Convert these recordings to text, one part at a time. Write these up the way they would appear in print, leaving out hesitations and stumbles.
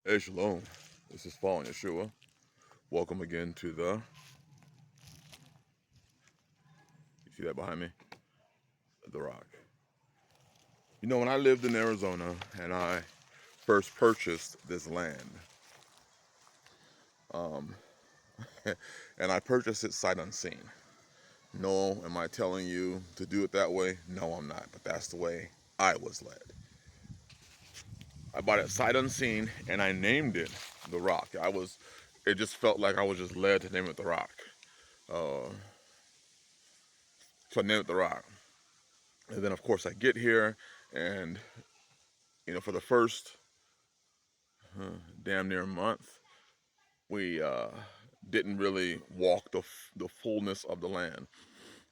Hey, Shalom. This is Paul and Yeshua. Welcome again to you see that behind me? The Rock. You know, when I lived in Arizona and I first purchased this land, um, and I purchased it sight unseen. No, am I telling you to do it that way? No, I'm not, but that's the way I was led. I bought it sight unseen and I named it The Rock. It just felt like I was just led to name it The Rock. Uh, so I named it The Rock. And then, of course, I get here and for the first damn near a month, we didn't really walk the fullness of the land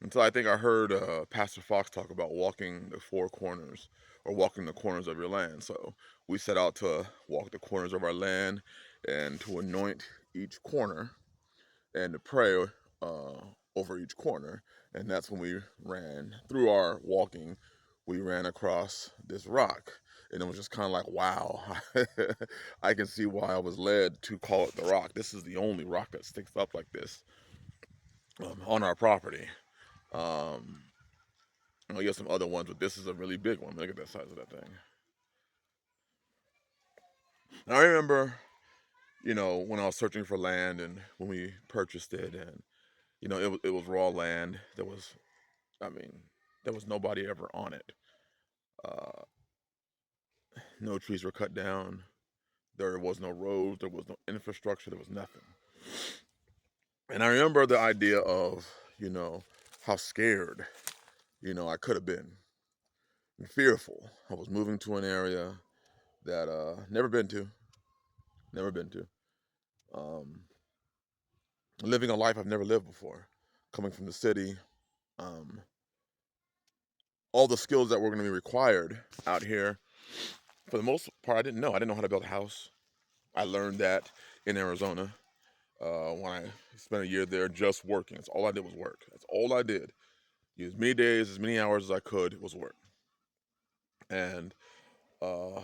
until I think I heard Pastor Fox talk about walking the four corners or walking the corners of your land. So we set out to walk the corners of our land and to anoint each corner and to pray over each corner. And that's when we ran through our walking. We ran across this rock, and it was just kind of like, wow, I can see why I was led to call it the rock. This is the only rock that sticks up like this on our property. Um, I guess some other ones, but this is a really big one. Look at the size of that thing. And I remember, when I was searching for land and when we purchased it, and it was raw land. I mean, there was nobody ever on it. Uh, no trees were cut down. There was no roads. There was no infrastructure. There was nothing. And I remember the idea of, how scared, I could have been and fearful. I was moving to an area that never been to, um, living a life I've never lived before, coming from the city. Um, all the skills that were going to be required out here, for the most part, I didn't know. I didn't know how to build a house. I learned that in Arizona when I spent a year there just working. That's all I did was work. That's all I did. As many days, as many hours as I could was work. And uh,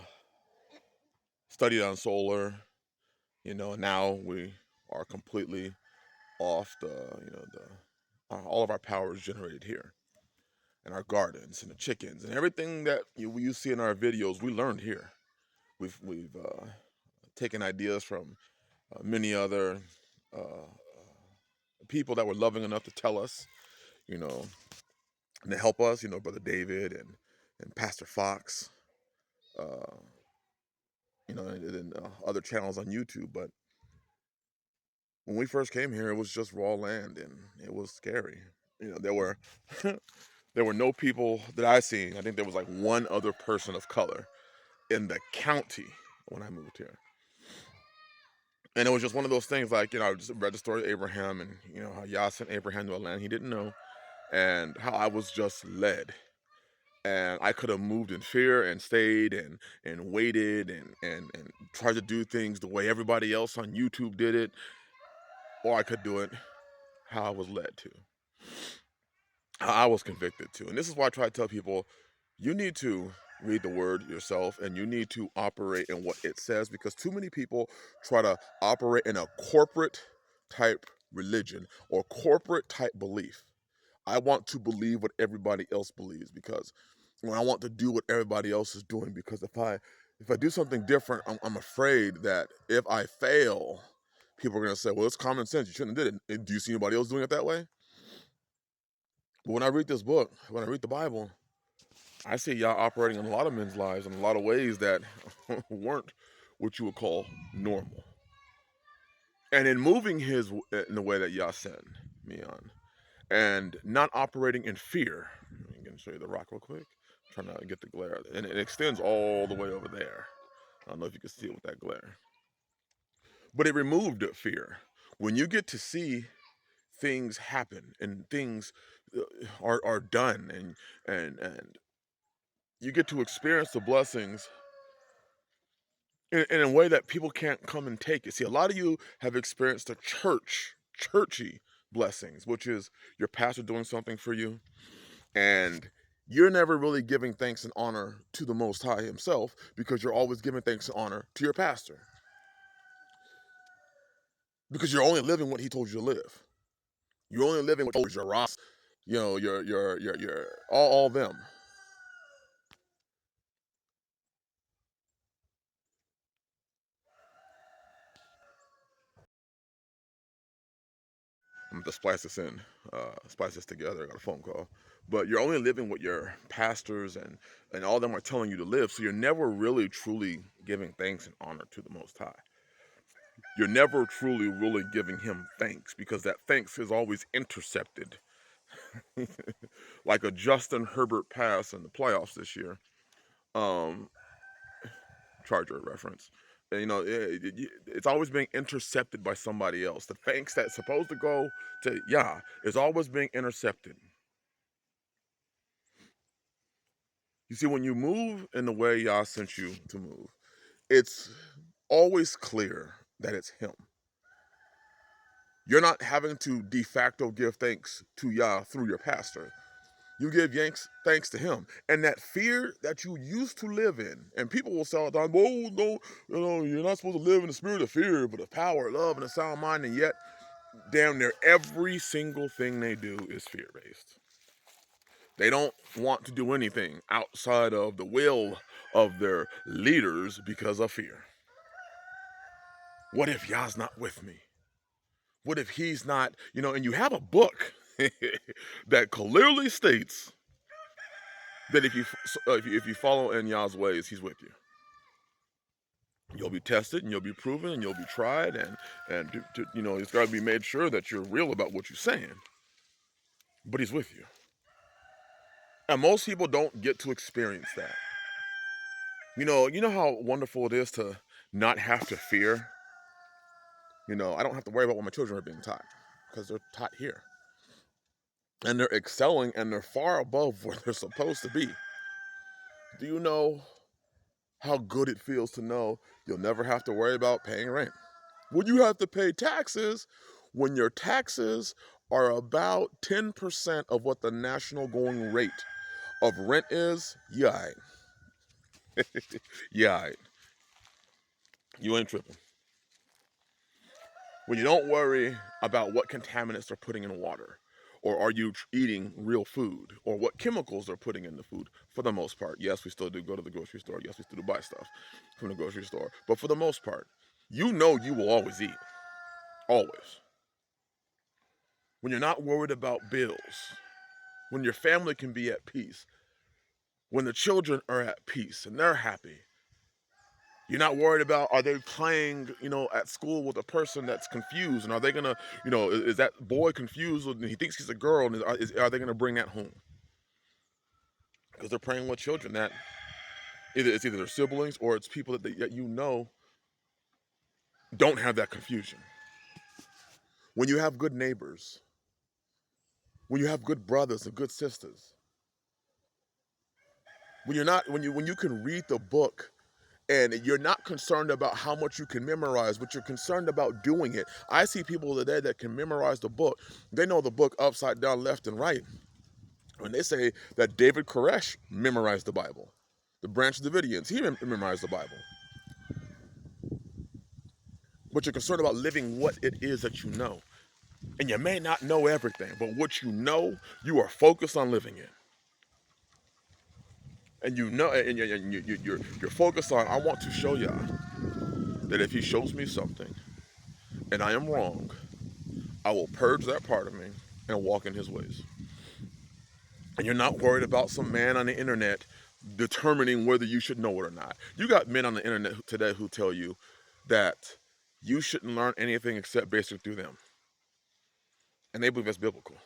studied on solar, and now we are completely off all of our power is generated here. And our gardens and the chickens and everything that you see in our videos, we learned here. We've taken ideas from many other uh, people that were loving enough to tell us, you know, and to help us, Brother David and Pastor Fox, uh, and other channels on YouTube. But when we first came here, it was just raw land and it was scary. There were there were no people that I seen. I think there was like one other person of color in the county when I moved here. And it was just one of those things like, I just read the story of Abraham and, how Yah sent Abraham to a land he didn't know and how I was just led. And I could have moved in fear and stayed and waited and tried to do things the way everybody else on YouTube did it, or I could do it how I was led to, how I was convicted to. And this is why I try to tell people, you need to read the word yourself and you need to operate in what it says, because too many people try to operate in a corporate type religion or corporate type belief. I want to believe what everybody else believes, because when I want to do what everybody else is doing, because if I do something different, I'm afraid that if I fail, people are going to say, well, it's common sense, you shouldn't have did it. Do you see anybody else doing it that way? But when I read this book, when I read the Bible, I see Yah operating in a lot of men's lives in a lot of ways that weren't what you would call normal. And in moving in the way that Yah sent me on, and not operating in fear. I'm going to show you the rock real quick. I'm trying to get the glare, and it extends all the way over there. I don't know if you can see it with that glare, but it removed fear. When you get to see things happen and things are done, and you get to experience the blessings in a way that people can't come and take it. See, a lot of you have experienced the churchy blessings, which is your pastor doing something for you, and you're never really giving thanks and honor to the Most High Himself, because you're always giving thanks and honor to your pastor. because you're only living what he told you to live. You're only living what your Ross, your all them. I'm gonna splice this in, splice this together. I got a phone call, but you're only living what your pastors and all them are telling you to live. So you're never really truly giving thanks and honor to the Most High. You're never truly really giving Him thanks because that thanks is always intercepted, like a Justin Herbert pass in the playoffs this year. Um, Charger reference. And, it's always being intercepted by somebody else. The thanks that's supposed to go to Yah is always being intercepted. You see, when you move in the way Yah sent you to move, it's always clear that it's Him. You're not having to de facto give thanks to Yah through your pastor. You give thanks to Him. And that fear that you used to live in, and people will say all the time, "Oh, no, you're not supposed to live in the spirit of fear, but of power, love, and a sound mind." And yet, damn near every single thing they do is fear based. They don't want to do anything outside of the will of their leaders because of fear. What if Yah's not with me? What if He's not, and you have a book that clearly states that if you follow in Yah's ways, He's with you. You'll be tested and you'll be proven and you'll be tried and it's got to be made sure that you're real about what you're saying. But He's with you. And most people don't get to experience that. You know how wonderful it is to not have to fear. I don't have to worry about what my children are being taught because they're taught here. And they're excelling and they're far above where they're supposed to be. Do you know how good it feels to know you'll never have to worry about paying rent? When you have to pay taxes, when your taxes are about 10% of what the national going rate of rent is, yeah, yeah, you ain't tripping. When you don't worry about what contaminants they're putting in water, or are you eating real food, or what chemicals they're putting in the food, for the most part. Yes, we still do go to the grocery store. Yes, we still do buy stuff from the grocery store. But for the most part, you will always eat. Always. When you're not worried about bills, when your family can be at peace, when the children are at peace and they're happy, you're not worried about are they playing, at school with a person that's confused, and are they gonna, is that boy confused and he thinks he's a girl, and are they gonna bring that home? Because they're praying with children that it's either their siblings or it's people that don't have that confusion. When you have good neighbors, when you have good brothers and good sisters, when you can read the book and you're not concerned about how much you can memorize, but you're concerned about doing it. I see people today that can memorize the book. They know the book upside down, left and right. When they say that David Koresh memorized the Bible, the Branch Davidians, he memorized the Bible. But you're concerned about living what it is that you know. And you may not know everything, but what you know, you are focused on living it. And you're focused on, I want to show y'all that if He shows me something and I am wrong, I will purge that part of me and walk in His ways. And you're not worried about some man on the internet determining whether you should know it or not. You got men on the internet today who tell you that you shouldn't learn anything except basic through them. And they believe that's biblical.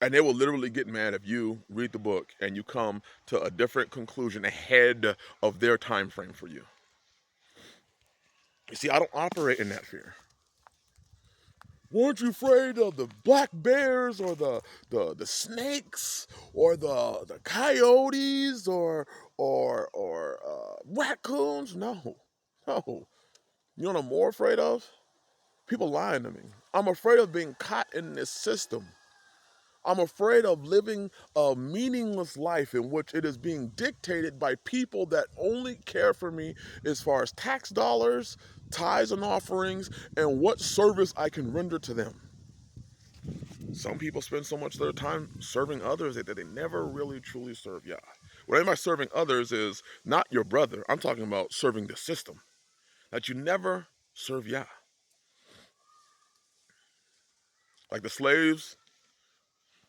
And they will literally get mad if you read the book and you come to a different conclusion ahead of their time frame for you. You see, I don't operate in that fear. Weren't you afraid of the black bears or the snakes or the coyotes or raccoons? No, no. You know what I'm more afraid of? People lying to me. I'm afraid of being caught in this system I'm afraid of living a meaningless life in which it is being dictated by people that only care for me as far as tax dollars, tithes and offerings, and what service I can render to them. Some people spend so much of their time serving others that they never really truly serve Yah. What I mean by serving others is not your brother. I'm talking about serving the system. That you never serve Yah. Like the slaves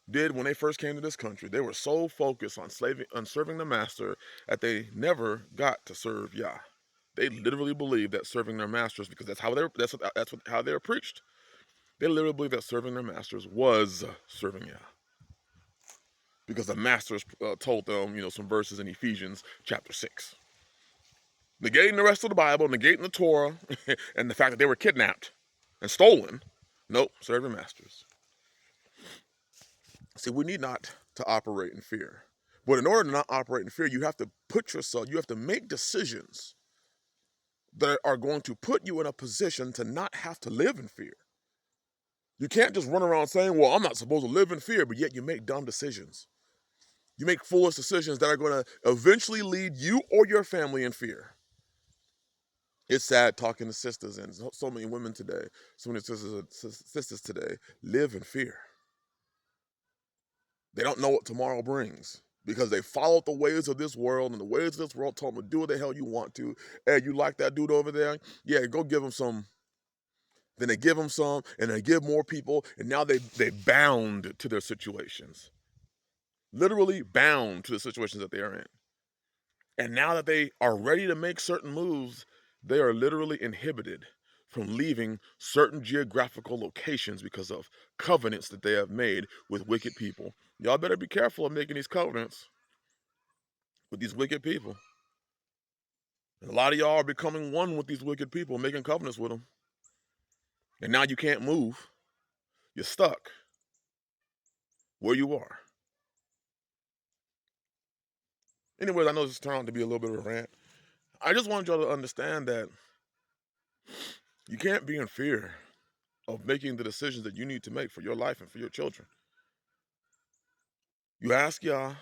did when they first came to this country. They were so focused on serving the master that they never got to serve Yah. They literally believed that serving their masters, because how they were preached. They literally believed that serving their masters was serving Yah, because the masters told them, some verses in Ephesians chapter 6, negating the rest of the Bible, negating the Torah, and the fact that they were kidnapped and stolen. Nope, serve your masters. See, we need not to operate in fear. But in order to not operate in fear, you have to make decisions that are going to put you in a position to not have to live in fear. You can't just run around saying, well, I'm not supposed to live in fear, but yet you make dumb decisions. You make foolish decisions that are going to eventually lead you or your family in fear. It's sad talking to sisters, and so many women today, so many sisters today live in fear. They don't know what tomorrow brings because they followed the ways of this world, and the ways of this world told them to do what the hell you want to. Hey, you like that dude over there? Yeah, go give him some. Then they give them some, and they give more people, and now they bound to their situations. Literally bound to the situations that they are in. And now that they are ready to make certain moves, they are literally inhibited from leaving certain geographical locations because of covenants that they have made with wicked people. Y'all better be careful of making these covenants with these wicked people. And a lot of y'all are becoming one with these wicked people, making covenants with them. And now you can't move. You're stuck where you are. Anyways, I know this turned out to be a little bit of a rant. I just wanted y'all to understand that you can't be in fear of making the decisions that you need to make for your life and for your children. You ask Yah,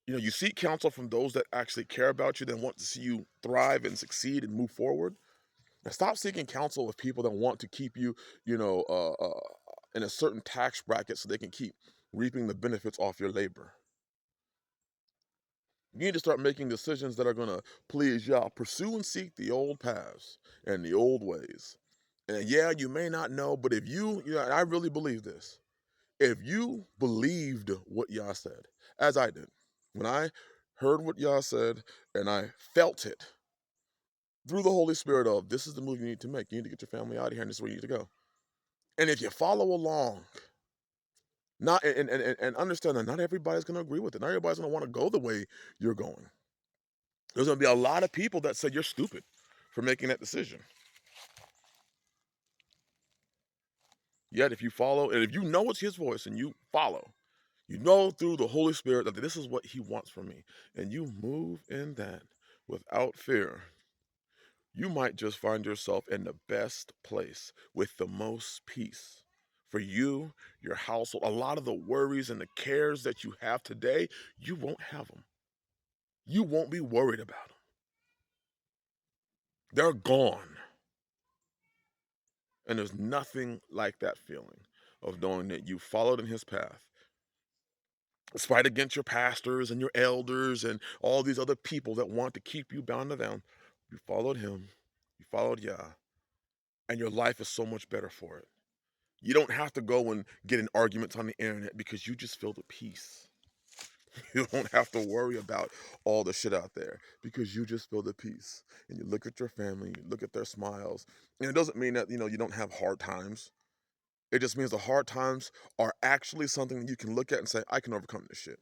you seek counsel from those that actually care about you, that want to see you thrive and succeed and move forward. And stop seeking counsel of people that want to keep you, in a certain tax bracket so they can keep reaping the benefits off your labor. You need to start making decisions that are going to please Yah. Pursue and seek the old paths and the old ways. And yeah, you may not know, but if I really believe this. If you believed what Yah said, as I did, when I heard what Yah said and I felt it through the Holy Spirit of, this is the move you need to make. You need to get your family out of here, and this is where you need to go. And if you follow along, not and understand that not everybody's going to agree with it. Not everybody's going to want to go the way you're going. There's going to be a lot of people that say you're stupid for making that decision. Yet if you follow, and if you know it's His voice and you follow, you know through the Holy Spirit that this is what He wants from me, and you move in that without fear, you might just find yourself in the best place with the most peace for you, your household. A lot of the worries and the cares that you have today, you won't have them. You won't be worried about them. They're gone. And there's nothing like that feeling of knowing that you followed in His path, despite against your pastors and your elders and all these other people that want to keep you bound to them. You followed Him, you followed Yah, and your life is so much better for it. You don't have to go and get in arguments on the internet because you just feel the peace. You don't have to worry about all the shit out there because you just feel the peace. And you look at your family, you look at their smiles. And it doesn't mean that, you don't have hard times. It just means the hard times are actually something that you can look at and say, I can overcome this shit.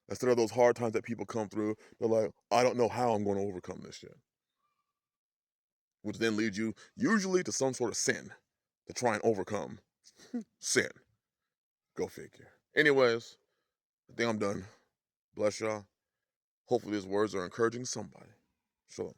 Instead of those hard times that people come through, they're like, I don't know how I'm going to overcome this shit. Which then leads you usually to some sort of sin to try and overcome sin. Go figure. Anyways, I think I'm done. Bless y'all. Hopefully these words are encouraging somebody. Shalom.